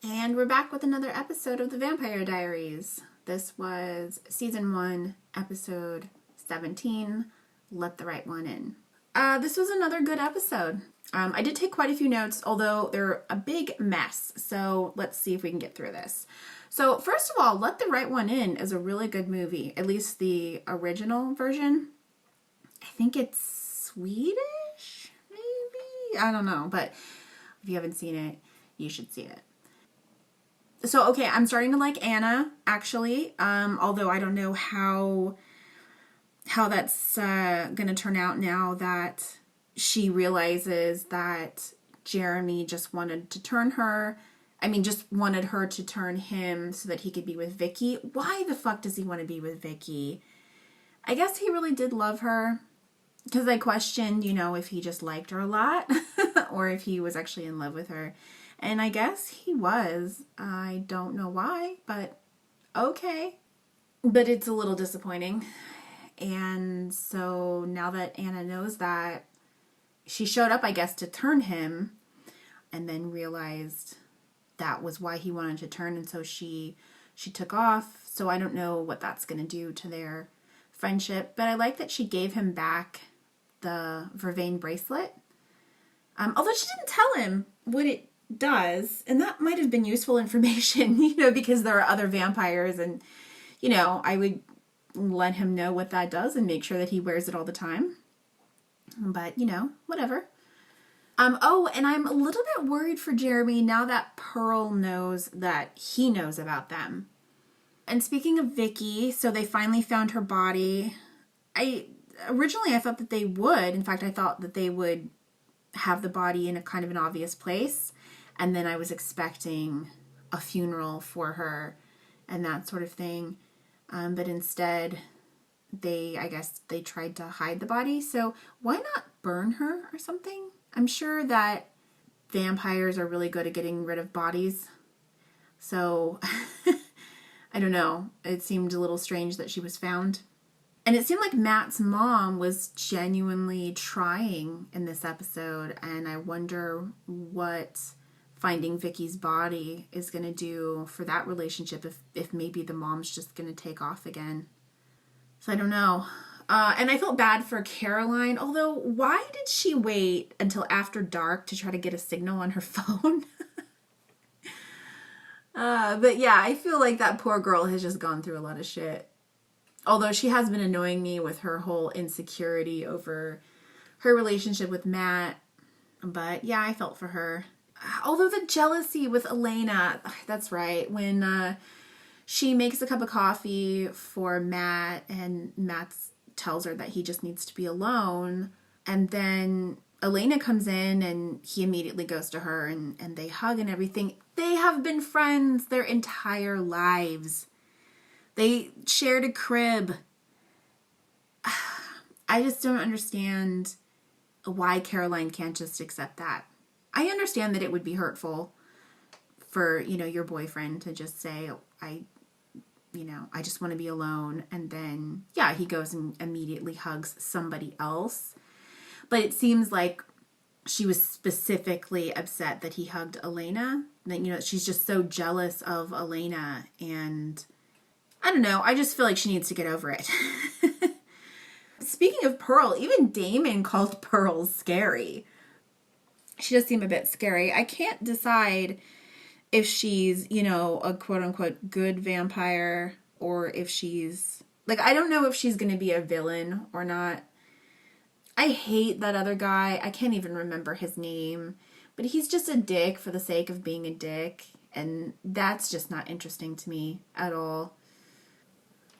And we're back with another episode of the Vampire Diaries. This was season 1, episode 17, Let the Right One In. This was another good episode. I did take quite a few notes, although they're a big mess. So let's see if we can get through this. So first of all, Let the Right One In is a really good movie, at least the original version. I think it's Swedish, maybe? I don't know, but if you haven't seen it, you should see it. So, okay, I'm starting to like Anna, actually, although I don't know how that's going to turn out now that she realizes that Jeremy just wanted to turn her, just wanted her to turn him so that he could be with Vicky. Why the fuck does he want to be with Vicky? I guess he really did love her, because I questioned, if he just liked her a lot or if he was actually in love with her. And I guess he was. I don't know why, but okay. But it's a little disappointing. And so now that Anna knows that, she showed up, I guess, to turn him, and then realized that was why he wanted to turn, and so she took off. So I don't know what that's going to do to their friendship, but I like that she gave him back the Vervain bracelet. Although she didn't tell him what it does, and that might have been useful information, because there are other vampires, and I would let him know what that does and make sure that he wears it all the time. But whatever. Oh, and I'm a little bit worried for Jeremy now that Pearl knows that he knows about them. And speaking of Vicky, so they finally found her body. Originally I thought that they would. In fact, I thought that they would have the body in a kind of an obvious place. And then I was expecting a funeral for her and that sort of thing. But instead, I guess they tried to hide the body. So why not burn her or something? I'm sure that vampires are really good at getting rid of bodies. So I don't know. It seemed a little strange that she was found. And it seemed like Matt's mom was genuinely trying in this episode. And I wonder what finding Vicky's body is going to do for that relationship, if maybe the mom's just going to take off again. So I don't know. And I felt bad for Caroline, although why did she wait until after dark to try to get a signal on her phone? But yeah, I feel like that poor girl has just gone through a lot of shit. Although she has been annoying me with her whole insecurity over her relationship with Matt. But yeah, I felt for her. Although the jealousy with Elena, that's right, when she makes a cup of coffee for Matt and Matt tells her that he just needs to be alone, and then Elena comes in and he immediately goes to her and they hug and everything. They have been friends their entire lives. They shared a crib. I just don't understand why Caroline can't just accept that. I understand that it would be hurtful for, your boyfriend to just say, I just want to be alone. And then, yeah, he goes and immediately hugs somebody else. But it seems like she was specifically upset that he hugged Elena. That, she's just so jealous of Elena. And I don't know. I just feel like she needs to get over it. Speaking of Pearl, even Damon called Pearl scary. She does seem a bit scary. I can't decide if she's, a quote-unquote good vampire or if she's... I don't know if she's going to be a villain or not. I hate that other guy. I can't even remember his name. But he's just a dick for the sake of being a dick. And that's just not interesting to me at all.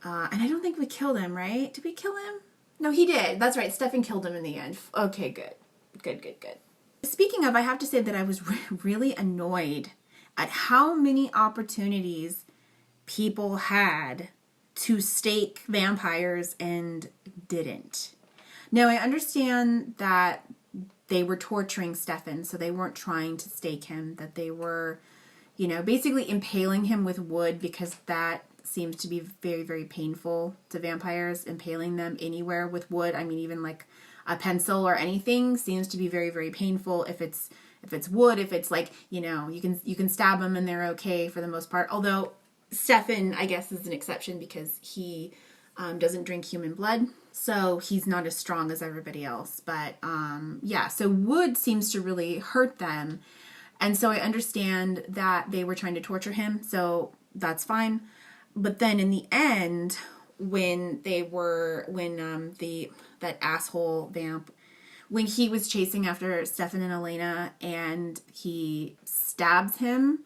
And I don't think we killed him, right? Did we kill him? No, he did. That's right. Stefan killed him in the end. Okay, good. Good. Speaking of, I have to say that I was really annoyed at how many opportunities people had to stake vampires and didn't. Now, I understand that they were torturing Stefan, so they weren't trying to stake him, that they were, basically impaling him with wood because that seems to be very, very painful to vampires, impaling them anywhere with wood. Even like a pencil or anything seems to be very, very painful if it's if it's wood, if it's like, you know, you can stab them and they're okay for the most part. Although Stefan, I guess, is an exception because he doesn't drink human blood, so he's not as strong as everybody else. But yeah, so wood seems to really hurt them, and so I understand that they were trying to torture him, so that's fine. But then in the end, when that asshole vamp, when he was chasing after Stefan and Elena and he stabs him,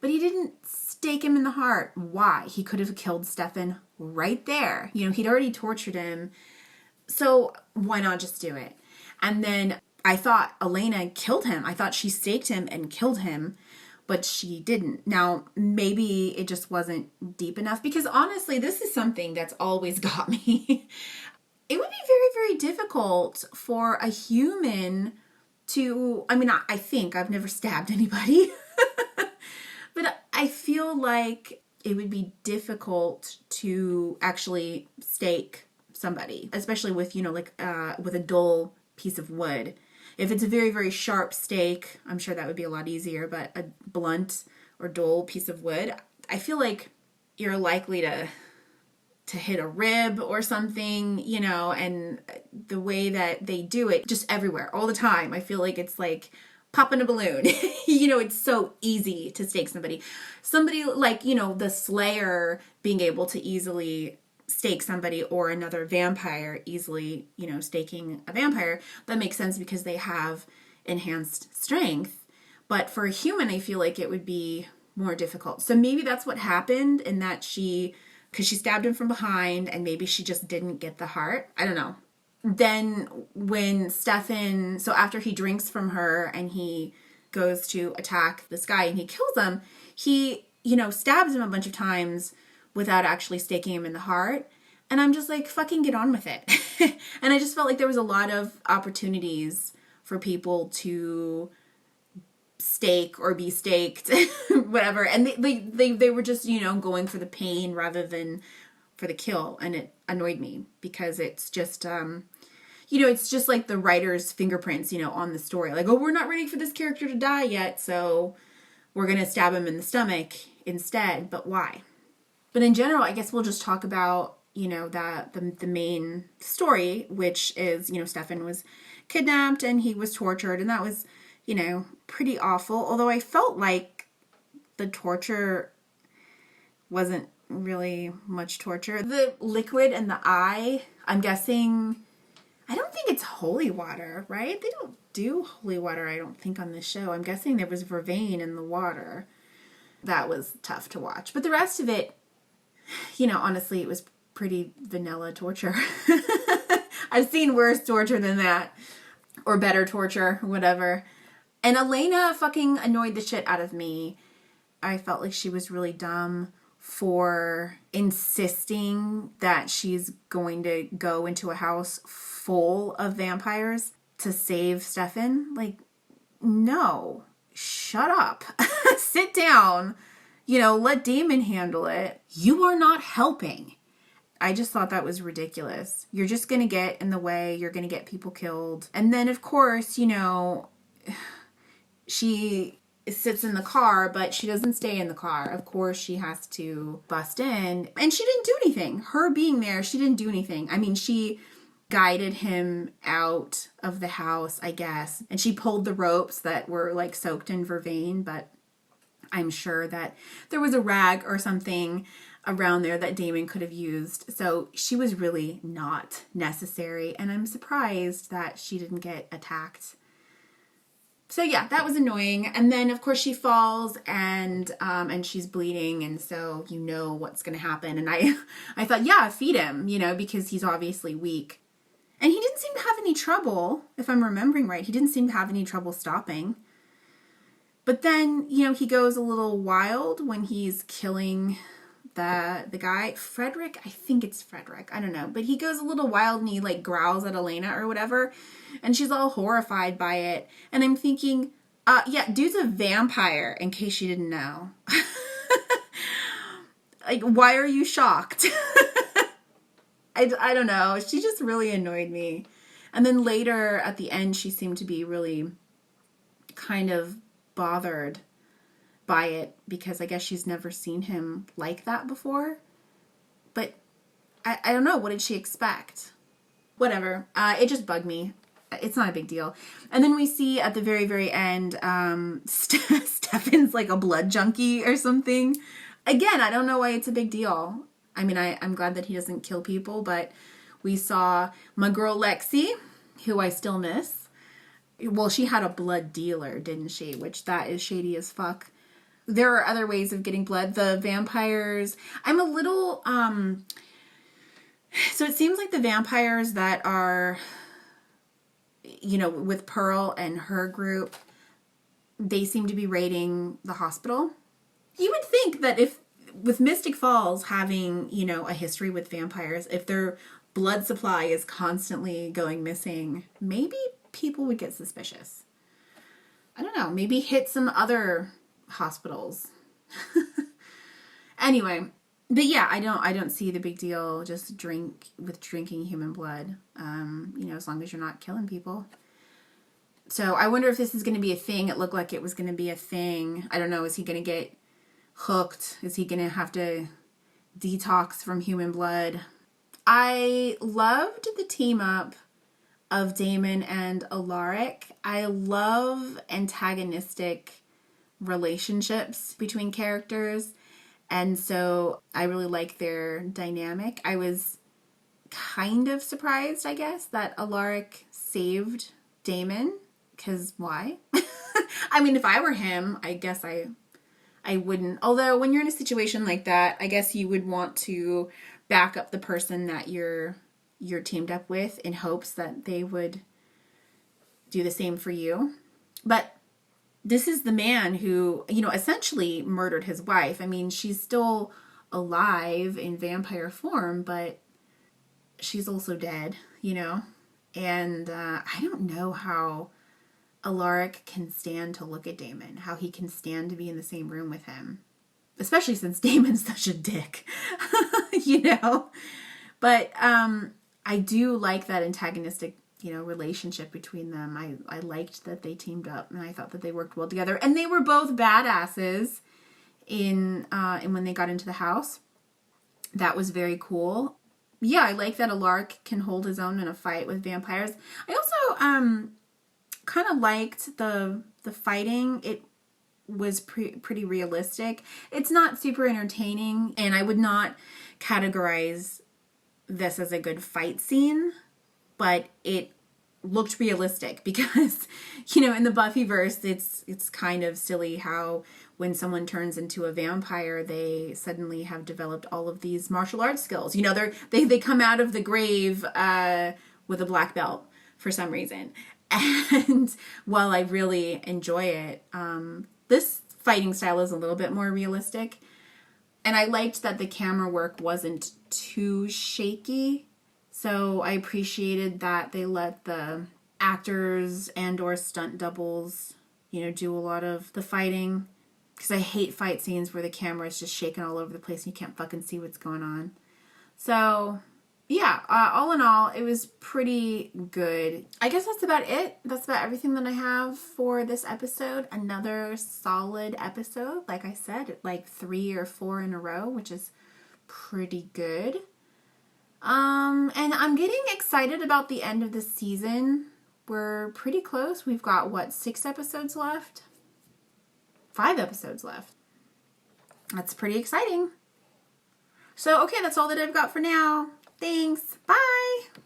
but he didn't stake him in the heart. Why? He could have killed Stefan right there. You know, he'd already tortured him. So why not just do it? And then I thought Elena killed him. I thought she staked him and killed him, but she didn't. Now, maybe it just wasn't deep enough, because honestly, this is something that's always got me. It would be very, very difficult for a human to, I mean, I think I've never stabbed anybody, but I feel like it would be difficult to actually stake somebody, especially with, you know, like with a dull piece of wood. If it's a very, very sharp stake, I'm sure that would be a lot easier, but a blunt or dull piece of wood, I feel like you're likely to hit a rib or something, you know, and the way that they do it just everywhere all the time, I feel like it's like popping a balloon. You know, it's so easy to stake somebody. Somebody like, you know, the Slayer being able to easily stake somebody, or another vampire easily, you know, staking a vampire, that makes sense because they have enhanced strength. But for a human, I feel like it would be more difficult. So maybe that's what happened, in that because she stabbed him from behind, and maybe she just didn't get the heart. I don't know. Then when Stefan, so after he drinks from her and he goes to attack this guy and he kills him, he, you know, stabs him a bunch of times without actually staking him in the heart. And I'm just like, fucking get on with it. And I just felt like there was a lot of opportunities for people to stake or be staked, whatever. And they were just, you know, going for the pain rather than for the kill. And it annoyed me because it's just, you know, it's just like the writer's fingerprints, you know, on the story. Like, oh, we're not ready for this character to die yet, so we're going to stab him in the stomach instead. But why? But in general, I guess we'll just talk about, you know, the main story, which is, you know, Stefan was kidnapped and he was tortured, and that was, you know, pretty awful. Although I felt like the torture wasn't really much torture. The liquid in the eye, I'm guessing, I don't think it's holy water, right? They don't do holy water, I don't think, on this show. I'm guessing there was vervain in the water. That was tough to watch. But the rest of it, you know, honestly, it was pretty vanilla torture. I've seen worse torture than that. Or better torture, whatever. And Elena fucking annoyed the shit out of me. I felt like she was really dumb for insisting that she's going to go into a house full of vampires to save Stefan. Like, no. Shut up. Sit down. You know, let Damon handle it. You are not helping. I just thought that was ridiculous. You're just going to get in the way. You're going to get people killed. And then, of course, you know, she sits in the car, but she doesn't stay in the car. Of course, she has to bust in. And she didn't do anything. Her being there, she didn't do anything. I mean, she guided him out of the house, I guess. And she pulled the ropes that were like soaked in vervain, but I'm sure that there was a rag or something around there that Damon could have used. So she was really not necessary. And I'm surprised that she didn't get attacked. So yeah, that was annoying. And then of course she falls and she's bleeding. And so you know what's going to happen. And I thought, yeah, feed him, you know, because he's obviously weak. And he didn't seem to have any trouble, if I'm remembering right. He didn't seem to have any trouble stopping. But then, you know, he goes a little wild when he's killing the guy. Frederick? I think it's Frederick. I don't know. But he goes a little wild and he like growls at Elena or whatever. And she's all horrified by it. And I'm thinking, yeah, dude's a vampire, in case you didn't know. Like, why are you shocked? I don't know. She just really annoyed me. And then later at the end, she seemed to be really kind of bothered by it because I guess she's never seen him like that before. But I don't know. What did she expect? Whatever. It just bugged me. It's not a big deal. And then we see at the very, very end, Stefan's like a blood junkie or something. Again, I don't know why it's a big deal. I mean, I'm glad that he doesn't kill people, but we saw my girl Lexi, who I still miss. Well, she had a blood dealer, didn't she? Which that is shady as fuck. There are other ways of getting blood. The vampires, I'm a little, so it seems like the vampires that are, you know, with Pearl and her group, they seem to be raiding the hospital. You would think that if, with Mystic Falls having, you know, a history with vampires, if their blood supply is constantly going missing, maybe people would get suspicious. I don't know, maybe hit some other hospitals. Anyway, but yeah, I don't see the big deal just drinking human blood. You know, as long as you're not killing people. So I wonder if this is going to be a thing. It looked like it was going to be a thing. I don't know. Is he going to get hooked? Is he going to have to detox from human blood? I loved the team up of Damon and Alaric. I love antagonistic relationships between characters. And so I really like their dynamic. I was kind of surprised, I guess, that Alaric saved Damon. Because why? I mean, if I were him, I guess I wouldn't. Although when you're in a situation like that, I guess you would want to back up the person that you're teamed up with in hopes that they would do the same for you. But this is the man who, you know, essentially murdered his wife. I mean, she's still alive in vampire form, but she's also dead, you know? And I don't know how Alaric can stand to look at Damon, how he can stand to be in the same room with him. Especially since Damon's such a dick, you know? But I do like that antagonistic, you know, relationship between them. I liked that they teamed up, and I thought that they worked well together. And they were both badasses in when they got into the house. That was very cool. Yeah, I like that Alaric can hold his own in a fight with vampires. I also kind of liked the fighting. It was pretty realistic. It's not super entertaining, and I would not categorize this as a good fight scene, but it looked realistic because, you know, in the Buffyverse, it's kind of silly how when someone turns into a vampire, they suddenly have developed all of these martial arts skills. You know, they come out of the grave with a black belt for some reason. And while I really enjoy it, this fighting style is a little bit more realistic. And I liked that the camera work wasn't too shaky. So I appreciated that they let the actors and or stunt doubles, you know, do a lot of the fighting. Because I hate fight scenes where the camera is just shaking all over the place and you can't fucking see what's going on. So, yeah, all in all, it was pretty good. I guess that's about it. That's about everything that I have for this episode. Another solid episode. Like I said, like 3 or 4 in a row, which is pretty good. And I'm getting excited about the end of the season. We're pretty close. We've got, what, 6 episodes left? 5 episodes left. That's pretty exciting. So, okay, that's all that I've got for now. Thanks. Bye.